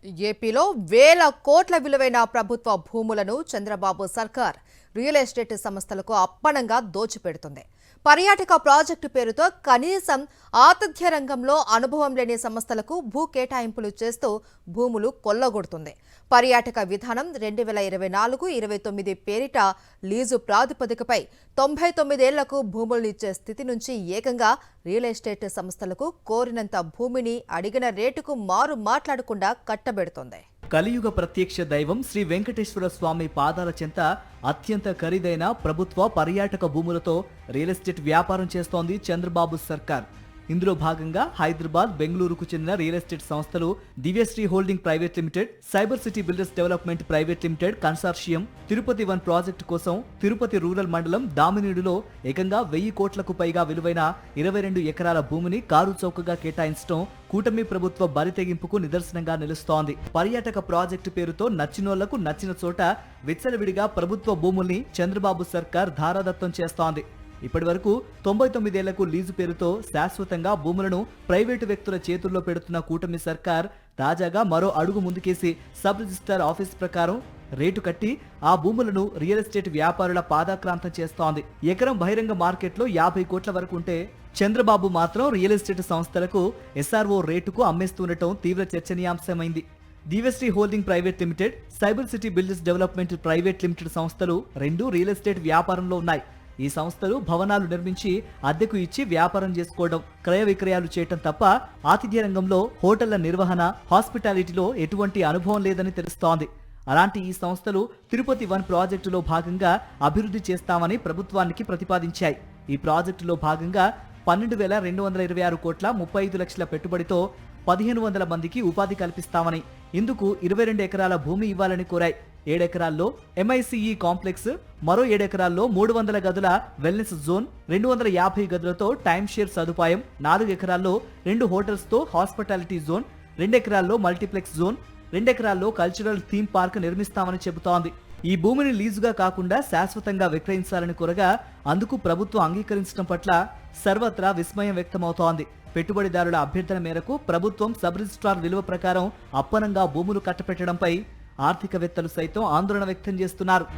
ఏపీలో వేల కోట్ల విలువైన ప్రభుత్వ భూములను చంద్రబాబు సర్కార్ రియల్ ఎస్టేట్ సంస్థలకు అప్పనంగా దోచిపెడుతుంది. పర్యాటక ప్రాజెక్టు పేరుతో కనీసం ఆతిథ్య రంగంలో అనుభవం లేని సంస్థలకు భూ కేటాయింపులు చేస్తూ భూములు కొల్లగొడుతుంది. పర్యాటక విధానం 2024-29 పేరిట లీజు ప్రాతిపదికపై 99 ఏళ్లకు భూములనిచ్చే స్థితి నుంచి ఏకంగా రియల్ ఎస్టేట్ సంస్థలకు కోరినంత భూమిని అడిగిన రేటుకు మారు మాట్లాడకుండా కట్టబెడుతోంది. కలియుగ ప్రత్యక్ష దైవం శ్రీ వెంకటేశ్వర స్వామి పాదాల చెంత అత్యంత ఖరీదైన ప్రభుత్వ పర్యాటక భూములతో రియల్ ఎస్టేట్ వ్యాపారం చేస్తోంది చంద్రబాబు సర్కార్. ఇందులో భాగంగా హైదరాబాద్, బెంగళూరుకు చెందిన రియల్ ఎస్టేట్ సంస్థలు Divyashree holding private limited, cyber city builders development private limited consortium Tirupati 1 project కోసం తిరుపతి రూరల్ మండలం దామినీడులో ఏకంగా 1000 కోట్లకు పైగా విలువైన 22 ఎకరాల భూమిని కారు చౌకగా కేటాయించడం కూటమి ప్రభుత్వ బరితెగింపుకు నిదర్శనంగా నిలుస్తోంది. పర్యాటక ప్రాజెక్టు పేరుతో నచ్చినోళ్లకు నచ్చిన చోట విచ్చలవిడిగా ప్రభుత్వ భూముల్ని చంద్రబాబు సర్కార్ ధారాదత్తం చేస్తోంది. ఇప్పటి వరకు 99 ఏళ్లకు లీజు పేరుతో శాశ్వతంగా భూములను ప్రైవేటు వ్యక్తుల చేతుల్లో పెడుతున్న కూటమి సర్కార్ తాజాగా మరో అడుగు ముందుకేసి సబ్ రిజిస్ట్రార్ ఆఫీస్ ప్రకారం రేటు కట్టి ఆ భూములను రియల్ ఎస్టేట్ వ్యాపారుల పాదాక్రాంతం చేస్తోంది. ఎకరం బహిరంగ మార్కెట్లో 50 కోట్ల వరకు ఉంటే చంద్రబాబు మాత్రం రియల్ ఎస్టేట్ సంస్థలకు ఎస్ఆర్ఓ రేటుకు అమ్మేస్తుండటం తీవ్ర చర్చనీయాంశమైంది. Divyasree holding private limited, cyber city builders development private limited సంస్థలు రెండు రియల్ ఎస్టేట్ వ్యాపారంలో ఉన్నాయి. ఈ సంస్థలు భవనాలు నిర్మించి అద్దెకు ఇచ్చి వ్యాపారం చేసుకోవడం, క్రయ విక్రయాలు చేయటం తప్ప ఆతిథ్య రంగంలో హోటళ్ల నిర్వహణ, హాస్పిటాలిటీలో ఎటువంటి అనుభవం లేదని తెలుస్తోంది. అలాంటి ఈ సంస్థలు తిరుపతి 1 ప్రాజెక్టులో భాగంగా అభివృద్ధి చేస్తామని ప్రభుత్వానికి ప్రతిపాదించాయి. ఈ ప్రాజెక్టులో భాగంగా 12,226 కోట్ల 35 లక్షల పెట్టుబడితో 1500 మందికి ఉపాధి కల్పిస్తామని, ఇందుకు 22 ఎకరాల భూమి ఇవ్వాలని కోరాయి. 7 ఎకరాల్లో ఎంఐసిఈ కాంప్లెక్స్, మరో 7 ఎకరాల్లో 300 గదుల వెల్నెస్ జోన్, 250 గదులతో టైమ్ షేర్ సదుపాయం, 4 ఎకరాల్లో 2 హోటల్స్తో హాస్పిటాలిటీ జోన్, 2 ఎకరాల్లో మల్టీప్లెక్స్ జోన్, 2 ఎకరాల్లో కల్చరల్ థీమ్ పార్క్ నిర్మిస్తామని చెబుతోంది. ఈ భూమిని లీజుగా కాకుండా శాశ్వతంగా విక్రయించాలని కోరగా అందుకు ప్రభుత్వం అంగీకరించడం పట్ల సర్వత్రా విస్మయం వ్యక్తమవుతోంది. పెట్టుబడిదారుల అభ్యర్థన మేరకు ప్రభుత్వం సబ్ రిజిస్ట్రార్ విలువ ప్రకారం అప్పనంగా భూములు కట్టపెట్టడంపై ఆర్థికవేత్తలు సైతం ఆందోళన వ్యక్తం చేస్తున్నారు.